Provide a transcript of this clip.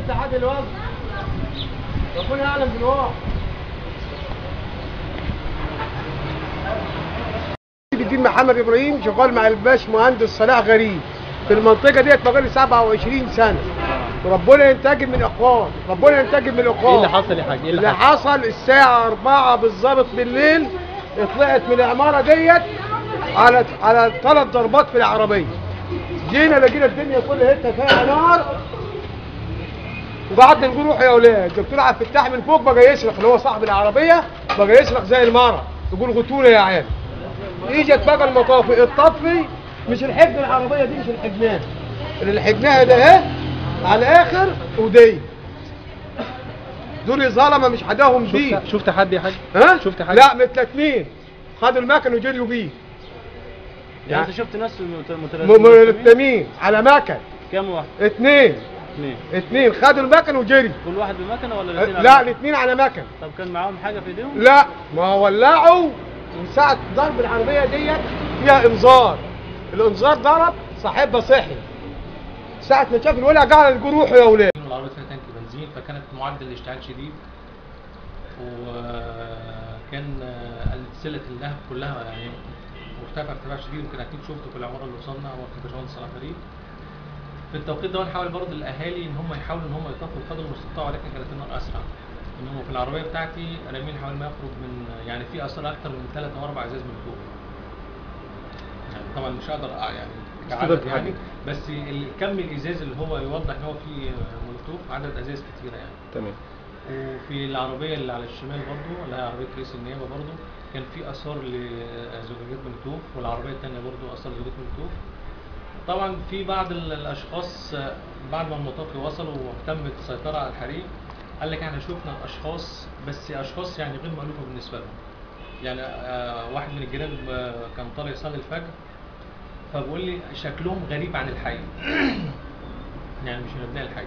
اتحاد الوزن ربنا يعلم بالواقع. الدين محمد ابراهيم شغال مع الباش مهندس صلاح غريب في المنطقه ديت بقالي 27 سنه. وربنا ينتجب من الاخوان، ربنا ينتجب من الاخوان. ايه اللي حصل يا حاج؟ ايه اللي حصل الساعه 4 بالظبط بالليل طلعت من العماره ديت على 3 ضربات في العربيه. جينا لقينا الدنيا كلها حته فيها نار وقعدنا نقول روحوا يا اولاد. الدكتور عبد الفتاح من فوق بقى يصرخ، اللي هو صاحب العربيه بقى يصرخ زي المره يقول غتوله يا عيال. اجت بقى المطافي الطفي، مش الحجن العربيه دي، مش الحجناها اللي حجناها ده اهي على الاخر ودي دول ظلمه مش حداهم بيه. شفت حد يا حاج؟ ها؟ شفت حد؟ لا متلتمين خدوا المكن وجريوا بيه. يعني انت شفت ناس متلتمين على مكن. كام واحد؟ اتنين خدوا المكن وجري. كل واحد بمكنه ولا الاثنين؟ لا الاثنين على مكن. طب كان معاهم حاجه في ايديهم؟ لا ما ولعوا من ساعه ضرب العربيه ديت فيها انذار. الانذار ضرب صاحبها صحي. ساعه ما شاف الولع قال نقول روحوا يا اولاد. العربيه فيها تانك بنزين، فكانت معدل الاشتعال شديد، وكان سلة اللهب كلها يعني مرتفع ارتفاع شديد. يمكن اكيد شفتوا في العماره اللي وصلنا هو الباشمهندس صلاح غريب. في التوقيت ده نحاول برضه الاهالي ان هم يحاولوا ان هم يطفوا القدر المستطاع، ولكن كانت النار اسرع. ان هم في العربيه بتاعتي رامين حوالي ما يخرج من يعني في اثار اكتر من 3 او 4 ازاز من فوق. يعني طبعا مش هقدر يعني كعدد يعني، بس كم الازاز اللي هو يوضح ان هو فيه مولوتوف عدد ازاز كتيره يعني. تمام. وفي العربيه اللي على الشمال برضه اللي هي عربيه رئيس النيابه برضه كان في اثار لزجاجات مولوتوف، والعربيه الثانيه برضه اثار زجاجات مولوتوف. طبعا في بعض الاشخاص بعد ما المطافي وصلوا وتمت السيطره على الحريق قال لك احنا شفنا اشخاص، بس اشخاص يعني غير مألوفه بالنسبه لهم. يعني واحد من الجيران كان طالع يصلي الفجر فبقول لي شكلهم غريب عن الحي يعني مش من ابناء الحي.